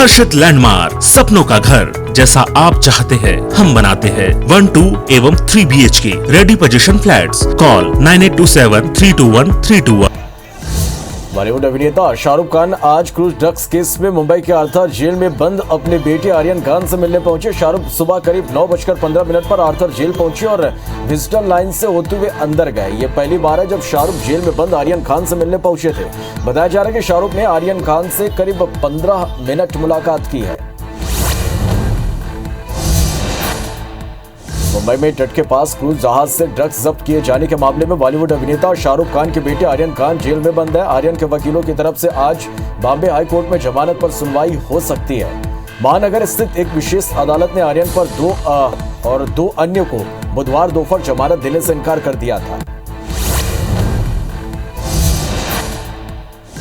हर्षित landmark, सपनों का घर जैसा आप चाहते हैं हम बनाते हैं। 1, 2 एवं 3 BHK ready position flats. Call 9827321321। Bollywood अभिनेता शाहरुख खान आज क्रूज ड्रग्स केस में मुंबई के आर्थर जेल में बंद अपने बेटे आर्यन खान से मिलने पहुंचे। शाहरुख सुबह करीब 9:15 पर आर्थर जेल पहुंचे और विजिटर लाइन से होते हुए अंदर गए। ये पहली बार है जब शाहरुख जेल में बंद आर्यन खान से मिलने पहुंचे थे। बताया जा रहा है कि शाहरुख ने आर्यन खान से करीब 15 मिनट मुलाकात की है। मुंबई में तट के पास क्रूज जहाज से ड्रग्स जब्त किए जाने के मामले में बॉलीवुड अभिनेता शाहरुख खान के बेटे आर्यन खान जेल में बंद है। आर्यन के वकीलों की तरफ से आज बॉम्बे हाई कोर्ट में जमानत पर सुनवाई हो सकती है। महानगर स्थित एक विशेष अदालत ने आर्यन पर दो अन्य को बुधवार दोपहर जमानत देने से इनकार कर दिया था।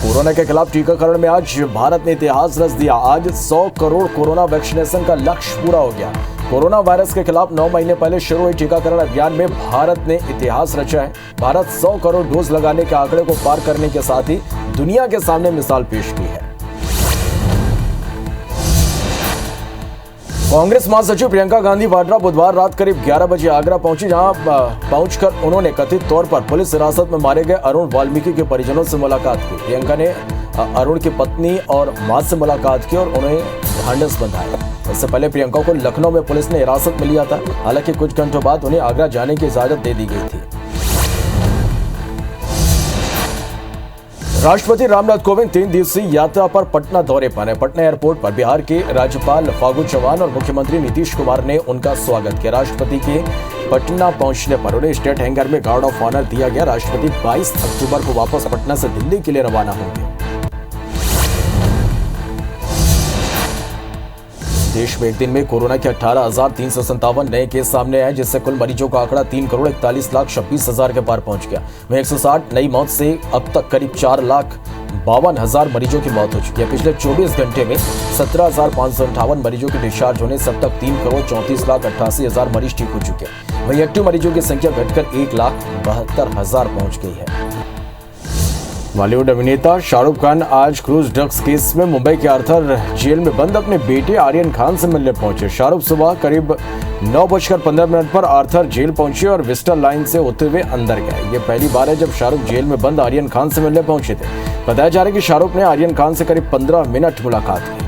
कोरोना के खिलाफ टीकाकरण में आज भारत ने इतिहास रच दिया। आज 100 करोड़ कोरोना वैक्सीनेशन का लक्ष्य पूरा हो गया। कोरोना वायरस के खिलाफ 9 महीने पहले शुरू हुए टीकाकरण अभियान में भारत ने इतिहास रचा है। भारत 100 करोड़ डोज लगाने के आंकड़े को पार करने के साथ ही दुनिया के सामने मिसाल पेश की है। कांग्रेस महासचिव प्रियंका गांधी वाड्रा बुधवार रात करीब 11 बजे आगरा पहुंची, जहां पहुंचकर उन्होंने कथित तौर पर पुलिस हिरासत में मारे गए अरुण वाल्मीकि के परिजनों से मुलाकात की। प्रियंका ने अरुण की पत्नी और मां से मुलाकात की और उन्हें ढांढस बंधाया। इससे पहले प्रियंका को लखनऊ में पुलिस ने हिरासत में लिया था। हालांकि कुछ घंटों बाद उन्हें आगरा जाने की इजाजत दे दी गई थी। राष्ट्रपति रामनाथ कोविंद 3 दिवसीय यात्रा पर पटना दौरे पर हैं। पटना एयरपोर्ट पर बिहार के राज्यपाल फागू चौहान और मुख्यमंत्री नीतीश कुमार ने उनका स्वागत किया। राष्ट्रपति के पटना पहुंचने पर उन्हें स्टेट हैंगर में गार्ड ऑफ ऑनर दिया गया। राष्ट्रपति 22 अक्टूबर को वापस पटना से दिल्ली के लिए रवाना होंगे। देश में एक दिन में कोरोना के 18,357 नए केस सामने आए, जिससे कुल मरीजों का आंकड़ा 3,41,26,000 के पार पहुंच गया। वहीं 160 नई मौत से अब तक करीब 4,52,000 मरीजों की मौत हो चुकी है। पिछले 24 घंटे में 17,558 मरीजों के डिस्चार्ज होने से अब तक 3,34,88,000 मरीज ठीक हो चुके हैं। वहीं एक्टिव मरीजों की संख्या घटकर 1,72,000 पहुंच गई है। बॉलीवुड अभिनेता शाहरुख खान आज क्रूज ड्रग्स केस में मुंबई के आर्थर जेल में बंद अपने बेटे आर्यन खान से मिलने पहुंचे। शाहरुख सुबह करीब 9:15 पर आर्थर जेल पहुंचे और विजिटर लाइन से होते हुए अंदर गए। ये पहली बार है जब शाहरुख जेल में बंद आर्यन खान से मिलने पहुंचे थे। बताया जा रहा है कि शाहरुख ने आर्यन खान से करीब 15 मिनट मुलाकात की।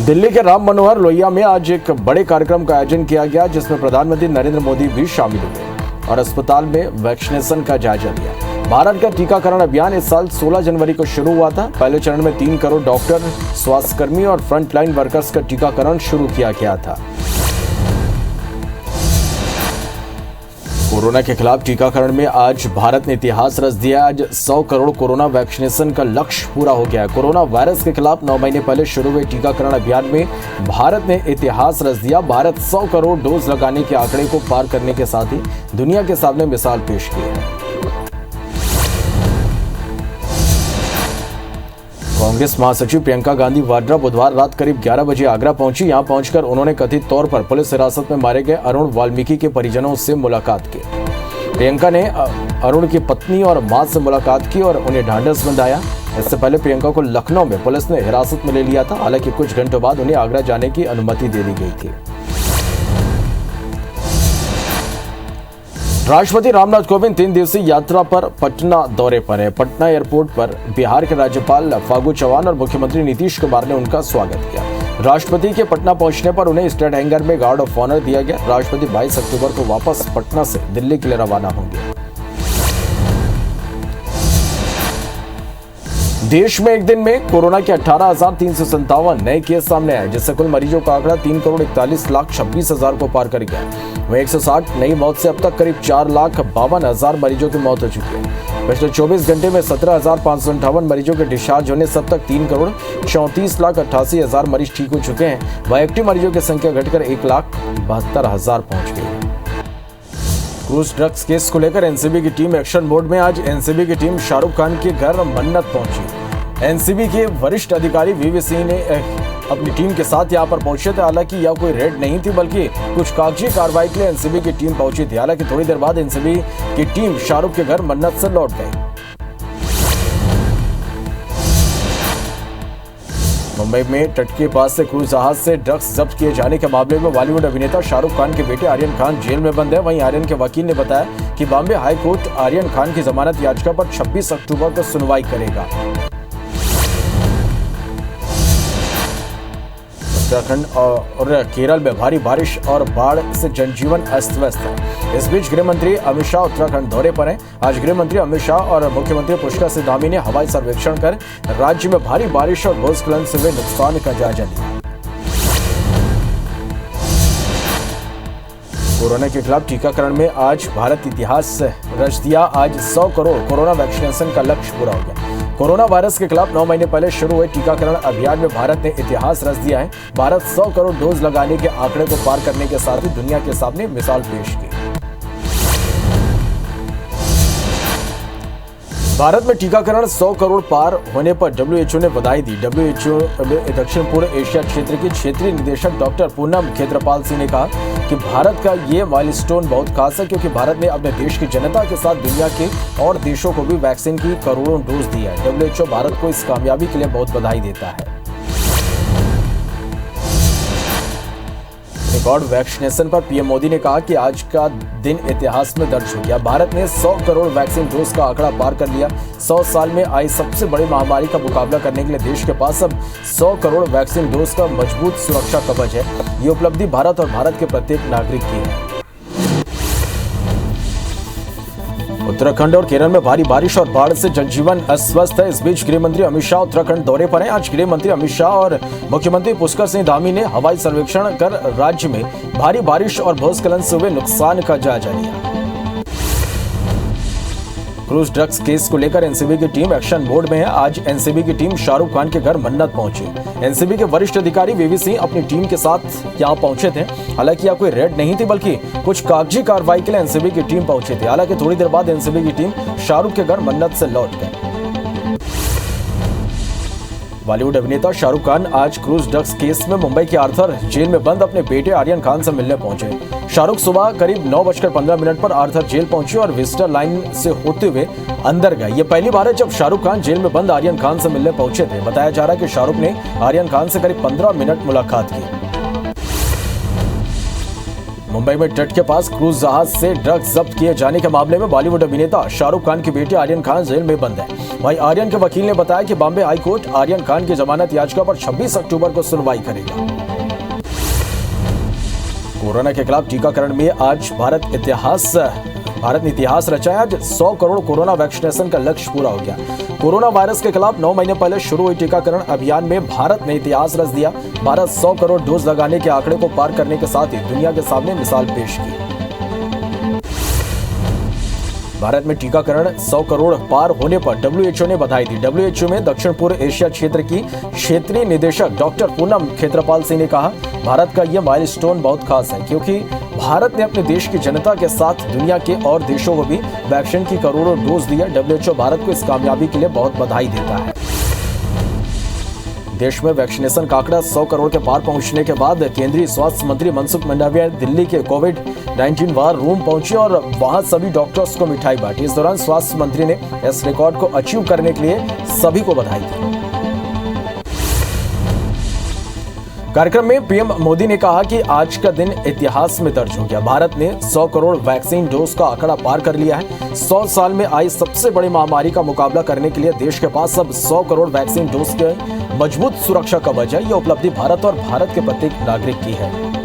दिल्ली के राम मनोहर लोहिया में आज एक बड़े कार्यक्रम का आयोजन किया गया, जिसमें प्रधानमंत्री नरेंद्र मोदी भी शामिल हुए और अस्पताल में वैक्सीनेशन का जायजा लिया। भारत का टीकाकरण अभियान इस साल 16 जनवरी को शुरू हुआ था। पहले चरण में 3 करोड़ डॉक्टर, स्वास्थ्यकर्मी और फ्रंटलाइन वर्कर्स का टीकाकरण शुरू किया गया था। कोरोना के खिलाफ टीकाकरण में आज भारत ने इतिहास रच दिया। आज 100 करोड़ कोरोना वैक्सीनेशन का लक्ष्य पूरा हो गया है। कोरोना वायरस के खिलाफ 9 महीने पहले शुरू हुए टीकाकरण अभियान में भारत ने इतिहास रच दिया। भारत 100 करोड़ डोज लगाने के आंकड़े को पार करने के साथ ही दुनिया के सामने मिसाल पेश की है। कांग्रेस महासचिव प्रियंका गांधी वाड्रा बुधवार रात करीब 11 बजे आगरा पहुंची। यहां पहुंचकर उन्होंने कथित तौर पर पुलिस हिरासत में मारे गए अरुण वाल्मीकि के परिजनों से मुलाकात की। प्रियंका ने अरुण की पत्नी और मां से मुलाकात की और उन्हें ढांढस बंधाया। इससे पहले प्रियंका को लखनऊ में पुलिस ने हिरासत में ले लिया था। हालांकि कुछ घंटों बाद उन्हें आगरा जाने की अनुमति दे दी गई थी। राष्ट्रपति रामनाथ कोविंद 3 दिवसीय यात्रा पर पटना दौरे पर है। पटना एयरपोर्ट पर बिहार के राज्यपाल फागू चौहान और मुख्यमंत्री नीतीश कुमार ने उनका स्वागत किया। राष्ट्रपति के पटना पहुंचने पर उन्हें स्टेट हैंगर में गार्ड ऑफ ऑनर दिया गया। राष्ट्रपति 22 अक्टूबर को वापस पटना से दिल्ली के लिए रवाना होंगे। देश में एक दिन में कोरोना के 18,357 नए केस सामने आए, जिससे कुल मरीजों का आंकड़ा 3,41,26,000 को पार कर गया। वहीं 160 नई मौत से अब तक करीब 4,52,000 मरीजों की मौत हो चुकी है। पिछले 24 घंटे में 17,558 मरीजों के डिस्चार्ज होने से अब तक 3,34,88,000 मरीज ठीक हो चुके हैं। वहीं एक्टिव मरीजों की संख्या घटकर 1,72,000 पहुंच गई है। क्रूज ड्रग्स केस को लेकर एनसीबी की टीम एक्शन मोड में। आज एनसीबी की टीम शाहरुख खान के घर मन्नत पहुंची। एनसीबी के वरिष्ठ अधिकारी वीवी सिंह ने अपनी टीम के साथ यहां पर पहुंचे थे। हालांकि यह कोई रेड नहीं थी, बल्कि कुछ कागजी कार्रवाई के लिए एनसीबी की टीम पहुंची थी। हालांकि थोड़ी देर बाद एनसीबी की टीम शाहरुख के घर मन्नत से लौट गई। मुंबई में तट के पास से क्रूज जहाज से ड्रग्स जब्त किए जाने के मामले में बॉलीवुड अभिनेता शाहरुख खान के बेटे आर्यन खान जेल में बंद है। वहीं आर्यन के वकील ने बताया कि बॉम्बे हाई कोर्ट आर्यन खान की जमानत याचिका पर 26 अक्टूबर को सुनवाई करेगा। उत्तराखंड और केरल में भारी बारिश और बाढ़ से जनजीवन अस्त व्यस्त है। इस बीच गृह मंत्री अमित शाह उत्तराखंड दौरे पर हैं। आज गृह मंत्री अमित शाह और मुख्यमंत्री पुष्कर सिंह धामी ने हवाई सर्वेक्षण कर राज्य में भारी बारिश और भूस्खलन से हुए नुकसान का जायजा लिया। कोरोना के खिलाफ टीकाकरण में आज भारत इतिहास रच दिया। आज 100 करोड़ कोरोना वैक्सीनेशन का लक्ष्य पूरा हो गया। कोरोना वायरस के खिलाफ 9 महीने पहले शुरू हुए टीकाकरण अभियान में भारत ने इतिहास रच दिया है। भारत 100 करोड़ डोज लगाने के आंकड़े को पार करने के साथ ही दुनिया के सामने मिसाल पेश की। भारत में टीकाकरण 100 करोड़ पार होने पर WHO ने बधाई दी। WHO में दक्षिण पूर्व एशिया क्षेत्र की क्षेत्रीय निदेशक डॉक्टर पूनम खेत्रपाल सिंह ने कहा कि भारत का ये माइलस्टोन बहुत खास है, क्योंकि भारत ने अपने देश की जनता के साथ दुनिया के और देशों को भी वैक्सीन की करोड़ों डोज दी है। WHO भारत को इस कामयाबी के लिए बहुत बधाई देता है। रिकॉर्ड वैक्सीनेशन पर पीएम मोदी ने कहा कि आज का दिन इतिहास में दर्ज हो गया। भारत ने 100 करोड़ वैक्सीन डोज का आंकड़ा पार कर लिया। 100 साल में आई सबसे बड़ी महामारी का मुकाबला करने के लिए देश के पास अब 100 करोड़ वैक्सीन डोज का मजबूत सुरक्षा कवच है। ये उपलब्धि भारत और भारत के प्रत्येक नागरिक की है। उत्तराखंड और केरल में भारी बारिश और बाढ़ से जनजीवन अस्त-व्यस्त है। इस बीच गृह मंत्री अमित शाह उत्तराखंड दौरे पर हैं। आज गृह मंत्री अमित शाह और मुख्यमंत्री पुष्कर सिंह धामी ने हवाई सर्वेक्षण कर राज्य में भारी बारिश और भूस्खलन से हुए नुकसान का जायजा लिया। क्रूज ड्रग्स केस को लेकर एनसीबी की टीम एक्शन मोड में है। आज एनसीबी की टीम शाहरुख खान के घर मन्नत पहुंची। एनसीबी के वरिष्ठ अधिकारी वीवी सिंह अपनी टीम के साथ यहां पहुंचे थे। हालांकि यह कोई रेड नहीं थी, बल्कि कुछ कागजी कार्रवाई के लिए एनसीबी की टीम पहुंची थी। हालांकि थोड़ी देर बाद एनसीबी की टीम शाहरुख के घर मन्नत से लौट गई। बॉलीवुड अभिनेता शाहरुख खान आज क्रूज ड्रग्स केस में मुंबई के आर्थर जेल में बंद अपने बेटे आर्यन खान से मिलने पहुंचे। शाहरुख सुबह करीब 9:15 पर आर्थर जेल पहुंचे और विजिटर लाइन से होते हुए अंदर गए। ये पहली बार है जब शाहरुख खान जेल में बंद आर्यन खान से मिलने पहुंचे थे। बताया जा रहा है कि शाहरुख ने आर्यन खान से करीब 15 मिनट मुलाकात की। मुंबई में तट के पास क्रूज जहाज से ड्रग्स जब्त किए जाने के मामले में बॉलीवुड अभिनेता शाहरुख खान के बेटे आर्यन खान जेल में बंद है। वहीं आर्यन के वकील ने बताया कि बॉम्बे हाई कोर्ट आर्यन खान की जमानत याचिका पर 26 अक्टूबर को सुनवाई करेगा। कोरोना के खिलाफ टीकाकरण में आज भारत ने इतिहास रचा। आज 100 करोड़ कोरोना वैक्सीनेशन का लक्ष्य पूरा हो गया। कोरोना वायरस के खिलाफ 9 महीने पहले शुरू हुई टीकाकरण अभियान में भारत ने इतिहास रच दिया। भारत 100 करोड़ डोज लगाने के आंकड़े को पार करने के साथ ही दुनिया के सामने मिसाल पेश की। भारत में टीकाकरण 100 करोड़ पार होने पर WHO ने बधाई दी। WHO में दक्षिण पूर्व एशिया क्षेत्र की क्षेत्रीय निदेशक डॉक्टर पूनम खेत्रपाल सिंह ने कहा, भारत का यह माइलस्टोन बहुत खास है, क्योंकि भारत ने अपने देश की जनता के साथ दुनिया के और देशों को भी वैक्सीन की करोड़ों डोज दी है। WHO भारत को इस कामयाबी के लिए बहुत बधाई देता है। देश में वैक्सीनेशन का आंकड़ा 100 करोड़ के पार पहुंचने के बाद केंद्रीय स्वास्थ्य मंत्री मनसुख मंडाविया दिल्ली के कोविड-19 वार रूम पहुंचे और वहां सभी डॉक्टर्स को मिठाई बांटी। इस दौरान स्वास्थ्य मंत्री ने इस रिकॉर्ड को अचीव करने के लिए सभी को बधाई दी। कार्यक्रम में पीएम मोदी ने कहा कि आज का दिन इतिहास में दर्ज हो गया। भारत ने 100 करोड़ वैक्सीन डोज का आंकड़ा पार कर लिया है। 100 साल में आई सबसे बड़ी महामारी का मुकाबला करने के लिए देश के पास अब 100 करोड़ वैक्सीन डोज के मजबूत सुरक्षा कवच है। यह उपलब्धि भारत और भारत के प्रत्येक नागरिक की है।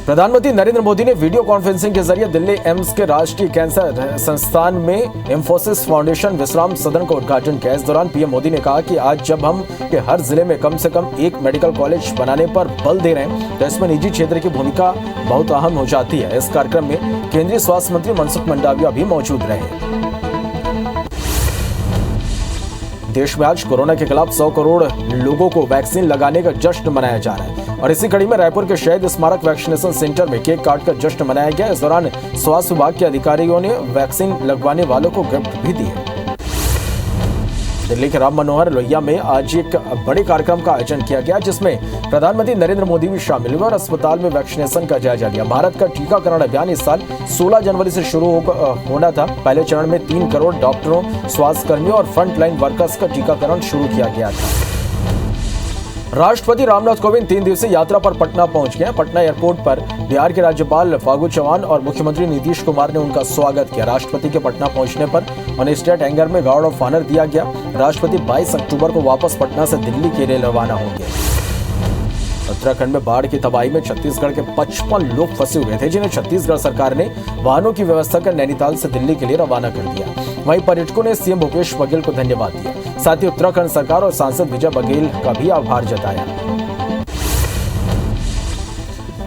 प्रधानमंत्री नरेंद्र मोदी ने वीडियो कॉन्फ्रेंसिंग के जरिए दिल्ली एम्स के राष्ट्रीय कैंसर संस्थान में इंफोसिस फाउंडेशन विश्राम सदन का उद्घाटन किया। इस दौरान पीएम मोदी ने कहा कि आज जब हम के हर जिले में कम से कम एक मेडिकल कॉलेज बनाने पर बल दे रहे हैं, तो इसमें निजी क्षेत्र की भूमिका बहुत अहम हो जाती है। इस कार्यक्रम में केंद्रीय स्वास्थ्य मंत्री मनसुख मंडाविया भी मौजूद रहे। देश में आज कोरोना के खिलाफ 100 करोड़ लोगों को वैक्सीन लगाने का जश्न मनाया जा रहा है और इसी कड़ी में रायपुर के शहीद स्मारक वैक्सीनेशन सेंटर में केक काट कर जश्न मनाया गया। इस दौरान स्वास्थ्य विभाग के अधिकारियों ने वैक्सीन लगवाने वालों को गिफ्ट भी दिए। दिल्ली के राम मनोहर लोहिया में आज एक बड़े कार्यक्रम का आयोजन किया गया, जिसमें प्रधानमंत्री नरेंद्र मोदी भी शामिल हुए और अस्पताल में वैक्सीनेशन का जायजा लिया। भारत का टीकाकरण अभियान इस साल 16 जनवरी से शुरू होना था। पहले चरण में 3 करोड़ डॉक्टरों, स्वास्थ्य कर्मियों और फ्रंट लाइन वर्कर्स का टीकाकरण शुरू किया गया था। राष्ट्रपति रामनाथ कोविंद 3 दिवसीय यात्रा पर पटना पहुंच गए। पटना एयरपोर्ट पर बिहार के राज्यपाल फागू चौहान और मुख्यमंत्री नीतीश कुमार ने उनका स्वागत किया। राष्ट्रपति के पटना पहुंचने पर उन्हें स्टेट हैंगर में गार्ड ऑफ ऑनर दिया गया। राष्ट्रपति 22 अक्टूबर को वापस पटना से दिल्ली के लिए रवाना होंगे। उत्तराखंड में बाढ़ की तबाही में छत्तीसगढ़ के 55 लोग फंसे हुए थे, जिन्हें छत्तीसगढ़ सरकार ने वाहनों की व्यवस्था कर नैनीताल से दिल्ली के लिए रवाना कर दिया। वहीं पर्यटकों ने सीएम भूपेश बघेल को धन्यवाद दिया। साथ ही उत्तराखंड सरकार और सांसद विजय बघेल का भी आभार जताया।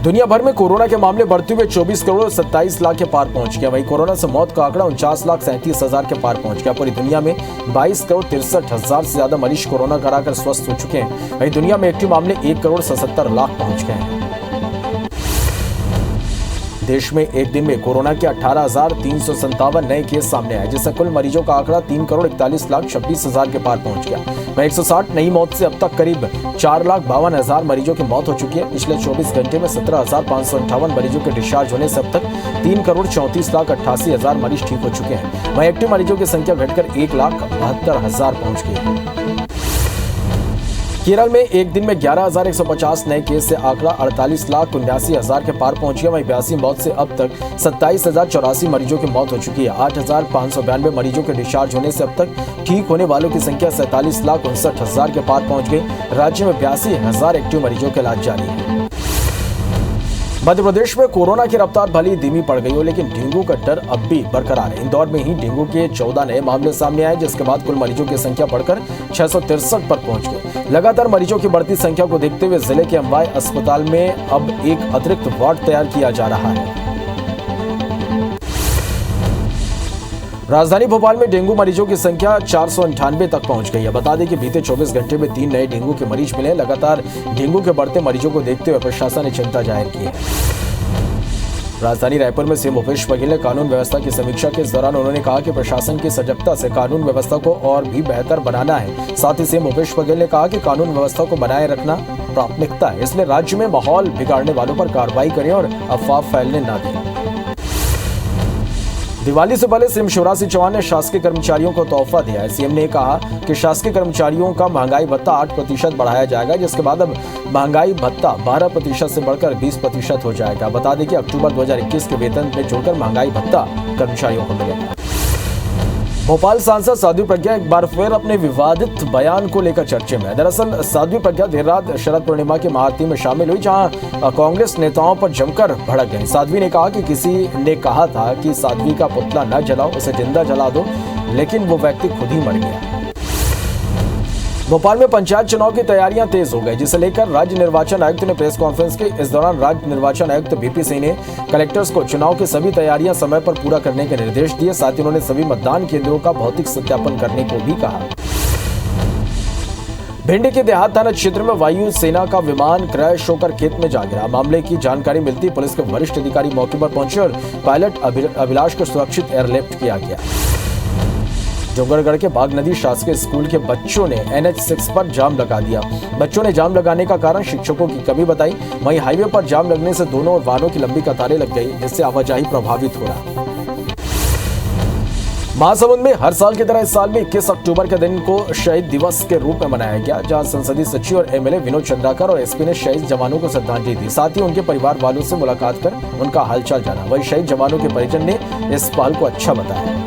दुनिया भर में कोरोना के मामले बढ़ते हुए 24 करोड़ 27 लाख के पार पहुंच गया। वहीं कोरोना से मौत का आंकड़ा 49,37,000 के पार पहुंच गया। पूरी दुनिया में 22 करोड़ 63,000 से ज्यादा मरीज कोरोना कराकर स्वस्थ हो चुके हैं। वहीं दुनिया में एक्टिव मामले 1 करोड़ 77 लाख पहुंच गए हैं। देश में एक दिन में कोरोना के 18,357 नए केस सामने आए, जिससे कुल मरीजों का आंकड़ा 3 करोड़ 41,26,000 के पार पहुंच गया। वहीं 160 नई मौत से अब तक करीब 4,52,000 मरीजों की मौत हो चुकी है। पिछले 24 घंटे में 17,558 मरीजों के डिस्चार्ज होने से अब तक 3 करोड़ 34,88,000 मरीज ठीक हो चुके हैं। वहीं एक्टिव मरीजों की संख्या घटकर 1,72,000 पहुंच गई है। केरल में एक दिन में 11,150 नए केस से आंकड़ा 48,79,000 के पार पहुंच गया। वहीं 82 मौत से अब तक 27,084 मरीजों की मौत हो चुकी है। 8,592 मरीजों के डिस्चार्ज होने से अब तक ठीक होने वालों की संख्या 47,59,000 के पार पहुंच गई। राज्य में 82,000 एक्टिव मरीजों का इलाज जारी है। मध्य प्रदेश में कोरोना की रफ्तार भले ही धीमी पड़ गई हो, लेकिन डेंगू का डर अब भी बरकरार है। इंदौर में ही डेंगू के 14 नए मामले सामने आए, जिसके बाद कुल मरीजों की संख्या बढ़कर 663 पर पहुंच गई। लगातार मरीजों की बढ़ती संख्या को देखते हुए जिले के अम्बाई अस्पताल में अब एक अतिरिक्त वार्ड तैयार किया जा रहा है। राजधानी भोपाल में डेंगू मरीजों की संख्या 498 तक पहुंच गई है। बता दें कि बीते 24 घंटे में 3 नए डेंगू के मरीज मिले। लगातार डेंगू के बढ़ते मरीजों को देखते हुए प्रशासन ने चिंता जाहिर की है। राजधानी रायपुर में सीएम भूपेश बघेल ने कानून व्यवस्था की समीक्षा के दौरान उन्होंने कहा कि प्रशासन की सजगता से कानून व्यवस्था को और भी बेहतर बनाना है। साथ ही सीएम भूपेश बघेल ने कहा कि कानून व्यवस्था को बनाए रखना प्राथमिकता है, इसलिए राज्य में माहौल बिगाड़ने वालों पर कार्रवाई करें और अफवाह फैलने न दें। दिवाली से पहले सीएम शिवराज सिंह चौहान ने शासकीय कर्मचारियों को तोहफा दिया है। सीएम ने कहा कि शासकीय कर्मचारियों का महंगाई भत्ता 8% बढ़ाया जाएगा, जिसके बाद अब महंगाई भत्ता 12% से बढ़कर 20% हो जाएगा। बता दें कि अक्टूबर 2021 के वेतन में जोड़कर महंगाई भत्ता कर्मचारियों को मिलेगा। भोपाल सांसद साध्वी प्रज्ञा एक बार फिर अपने विवादित बयान को लेकर चर्चे में। दरअसल साध्वी प्रज्ञा देर रात शरद पूर्णिमा की महाआरती में शामिल हुई, जहां कांग्रेस नेताओं पर जमकर भड़क गए। साध्वी ने कहा कि किसी ने कहा था कि साध्वी का पुतला न जलाओ, उसे जिंदा जला दो, लेकिन वो व्यक्ति खुद ही मर गया। भोपाल में पंचायत चुनाव की तैयारियां तेज हो गई, जिसे लेकर राज्य निर्वाचन आयुक्त ने प्रेस कॉन्फ्रेंस की। इस दौरान राज्य निर्वाचन आयुक्त बीपी सिंह ने कलेक्टर्स को चुनाव की सभी तैयारियां समय पर पूरा करने के निर्देश दिए। साथ ही उन्होंने सभी मतदान केंद्रों का भौतिक सत्यापन करने को भी कहा। भिंडी के देहात थाना क्षेत्र में वायु सेना का विमान क्रैश होकर खेत में जा गिरा। मामले की जानकारी मिलती पुलिस के वरिष्ठ अधिकारी मौके पर पहुंचे और पायलट अभिलाष को सुरक्षित एयरलिफ्ट किया गया। डोंगरगढ़ के बाग नदी शासकीय स्कूल के बच्चों ने NH6 पर जाम लगा दिया। बच्चों ने जाम लगाने का कारण शिक्षकों की कमी बताई। वहीं हाईवे पर जाम लगने से दोनों वाहनों की लंबी कतारें लग गई, जिससे आवाजाही प्रभावित हो रहा। महासमुंद में हर साल की तरह इस साल भी 21 अक्टूबर के दिन को शहीद दिवस के रूप में मनाया गया, जहां संसदीय सचिव और MLA विनोद चंद्राकर और SP ने शहीद जवानों को श्रद्धांजलि दी। साथ ही उनके परिवार वालों से मुलाकात कर उनका हालचाल जाना। वहीं शहीद जवानों के परिजन ने इस पहल को अच्छा बताया।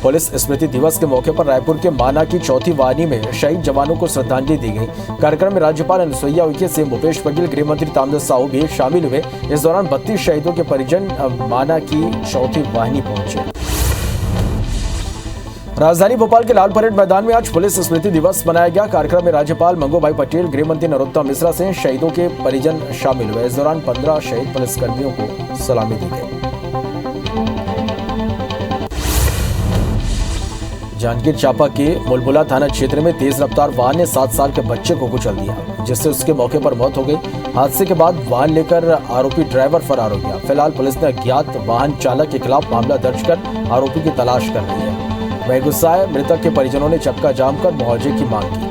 पुलिस स्मृति दिवस के मौके पर रायपुर के माना की चौथी वाहिनी में शहीद जवानों को श्रद्धांजलि दी गई। कार्यक्रम में राज्यपाल अनुसुईया उइके, सीएम भूपेश बघेल, गृह मंत्री ताम्रध्वज साहू भी शामिल हुए। इस दौरान 32 शहीदों के परिजन माना की चौथी वाहिनी पहुंचे। राजधानी भोपाल के लाल परेड मैदान में आज पुलिस स्मृति दिवस मनाया गया। कार्यक्रम में राज्यपाल मंगू भाई पटेल, गृह मंत्री नरोत्तम मिश्रा से शहीदों के परिजन शामिल हुए। इस दौरान 15 शहीद पुलिसकर्मियों को सलामी दी गई। जांजगीर चांपा के मुलबुला थाना क्षेत्र में तेज रफ्तार वाहन ने 7 साल के बच्चे को कुचल दिया, जिससे उसके मौके पर मौत हो गई। हादसे के बाद वाहन लेकर आरोपी ड्राइवर फरार हो गया। फिलहाल पुलिस ने अज्ञात वाहन चालक के खिलाफ मामला दर्ज कर आरोपी की तलाश कर रही है। वहीं गुस्साए मृतक के परिजनों ने चक्का जाम कर मुआवजे की मांग की।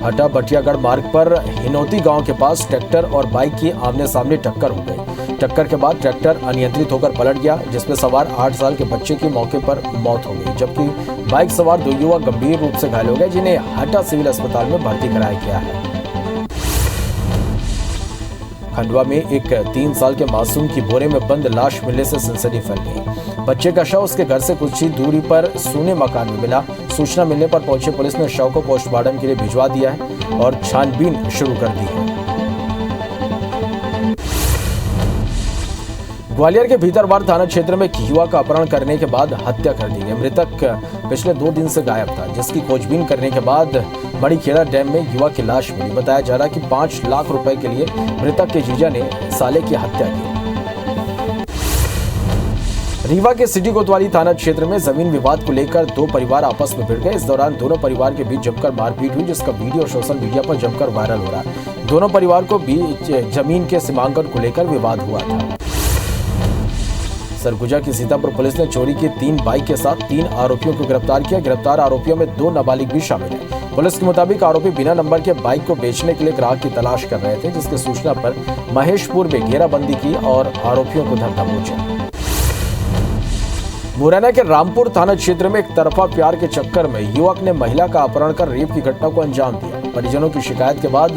हटा बटियागढ़ मार्ग पर हिनौती गांव के पास ट्रैक्टर और बाइक की आमने सामने टक्कर हो गई। टक्कर के बाद ट्रैक्टर अनियंत्रित होकर पलट गया, जिसमें सवार 8 साल के बच्चे की मौके पर मौत हो गई, जबकि बाइक सवार 2 युवक गंभीर रूप से घायल हो गए, जिन्हें हटा सिविल अस्पताल में भर्ती कराया गया है। खंडवा में एक 3 साल के मासूम की बोरे में बंद लाश मिलने से सनसनी फैल गई। बच्चे का शव उसके घर से कुछ ही दूरी पर सूने मकान में मिला। सूचना मिलने पर पहुंची पुलिस ने शव को पोस्टमार्टम के लिए भिजवा दिया है और छानबीन शुरू कर दी है। ग्वालियर के भीतरवार थाना क्षेत्र में एक युवा का अपहरण करने के बाद हत्या कर दी गई। मृतक पिछले 2 दिन से गायब था, जिसकी खोजबीन करने के बाद बड़ी खेड़ा डैम में युवा की लाश मिली। बताया जा रहा है कि 5 लाख रुपए के लिए मृतक के जीजा ने साले की हत्या की। रीवा के सिटी कोतवाली थाना क्षेत्र में जमीन विवाद को लेकर 2 परिवार आपस में भिड़ गए। इस दौरान दोनों परिवार के बीच जमकर मारपीट हुई, जिसका वीडियो सोशल मीडिया पर जमकर वायरल हो रहा है। दोनों परिवार को बीच जमीन के सीमांकन को लेकर विवाद हुआ था। सरगुजा की सीतापुर पुलिस ने चोरी की 3 बाइक के साथ 3 आरोपियों को गिरफ्तार किया। गिरफ्तार आरोपियों में 2 नाबालिग भी शामिल हैं। पुलिस के मुताबिक आरोपी बिना नंबर के बाइक को बेचने के लिए ग्राहक की तलाश कर रहे थे, जिसकी सूचना पर महेशपुर में घेराबंदी की और आरोपियों को धर दबोचा। मुरैना के रामपुर थाना क्षेत्र में एक तरफा प्यार के चक्कर में युवक ने महिला का अपहरण कर रेप की घटना को अंजाम दिया। परिजनों की शिकायत के बाद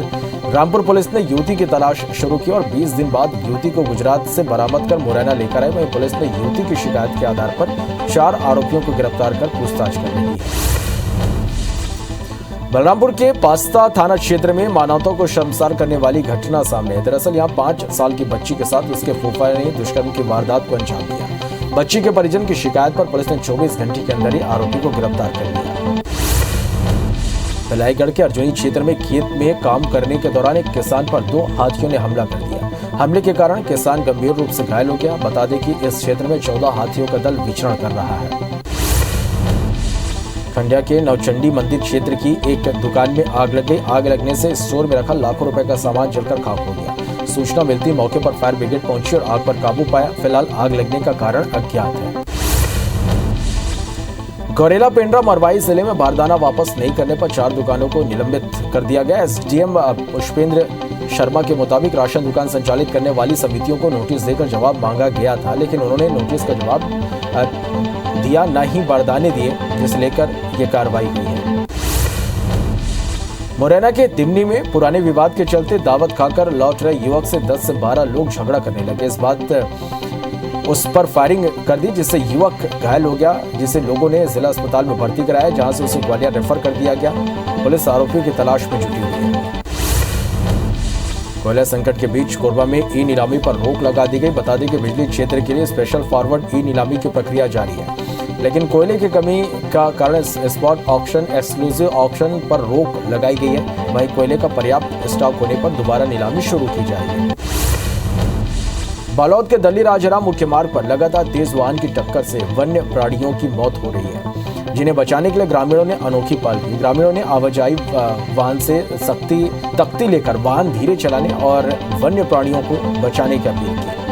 रामपुर पुलिस ने युवती की तलाश शुरू की और 20 दिन बाद युवती को गुजरात से बरामद कर मुरैना लेकर आई। वहीं पुलिस ने युवती की शिकायत के आधार पर 4 आरोपियों को गिरफ्तार कर पूछताछ कर ली है। बलरामपुर के पास्ता थाना क्षेत्र में मानवता को शर्मसार करने वाली घटना सामने है। दरअसल यहां 5 साल की बच्ची के साथ उसके फूफा ने दुष्कर्म की वारदात को अंजाम दिया। बच्ची के परिजन की शिकायत पर पुलिस ने 24 घंटे के अंदर ही आरोपी को गिरफ्तार कर लिया। भलाईगढ़ के अर्जुनी क्षेत्र में खेत में काम करने के दौरान एक किसान पर 2 हाथियों ने हमला कर दिया। हमले के कारण किसान गंभीर रूप से घायल हो गया। बता दें कि इस क्षेत्र में 14 हाथियों का दल विचरण कर रहा है। खंडिया के नवचंडी मंदिर क्षेत्र की एक दुकान में आग लग गई। आग लगने से स्टोर में रखा लाखों रुपए का सामान जलकर खाक हो गया। सूचना मिलती मौके पर फायर ब्रिगेड पहुंची और आग पर काबू पाया। फिलहाल आग लगने का कारण अज्ञात है। गौरेला पेंड्रा मरवाई जिले में बारदाना वापस नहीं करने पर 4 दुकानों को निलंबित कर दिया गया। एसडीएम पुष्पेंद्र शर्मा के मुताबिक राशन दुकान संचालित करने वाली समितियों को नोटिस देकर जवाब मांगा गया था, लेकिन उन्होंने नोटिस का जवाब दिया, न ही बारदाने दिए, जिसे लेकर ये कार्रवाई हुई है। मुरैना के दिमनी में पुराने विवाद के चलते दावत खाकर लौट रहे युवक से 10 से 12 लोग झगड़ा करने लगे। इस बात उस पर फायरिंग कर दी, जिससे युवक घायल हो गया, जिसे लोगों ने जिला अस्पताल में भर्ती कराया, जहां से उसे ग्वालियर रेफर कर दिया गया। पुलिस आरोपियों की तलाश में जुटी हुई है। कोयला संकट के बीच कोरबा में ई नीलामी पर रोक लगा दी गई। बता दें कि बिजली क्षेत्र के लिए स्पेशल फॉरवर्ड ई नीलामी की प्रक्रिया जारी है, लेकिन कोयले की कमी का कारण स्पॉट ऑक्शन, एक्सक्लूसिव ऑक्शन पर रोक लगाई गई है। वहीं कोयले का पर्याप्त स्टॉक होने पर दोबारा नीलामी शुरू की जाएगी। बालोद के दल्ली राजाराम मुख्य मार्ग पर लगातार तेज वाहन की टक्कर से वन्य प्राणियों की मौत हो रही है, जिन्हें बचाने के लिए ग्रामीणों ने अनोखी पहल की। ग्रामीणों ने आवाजाही वाहन से तख्ती लेकर वाहन धीरे चलाने और वन्य प्राणियों को बचाने की अपील की।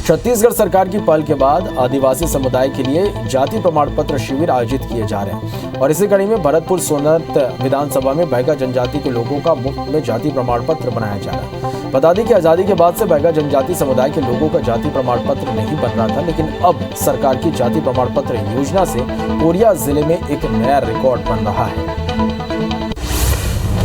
छत्तीसगढ़ सरकार की पहल के बाद आदिवासी समुदाय के लिए जाति प्रमाण पत्र शिविर आयोजित किए जा रहे हैं और इसी कड़ी में भरतपुर सोनत विधानसभा में बैगा जनजाति के लोगों का मुफ्त में जाति प्रमाण पत्र बनाया जा रहा है। बता दें कि आजादी के बाद से बैगा जनजाति समुदाय के लोगों का जाति प्रमाण पत्र नहीं बन रहा था, लेकिन अब सरकार की जाति प्रमाण पत्र योजना से कोरिया जिले में एक नया रिकॉर्ड बन रहा है।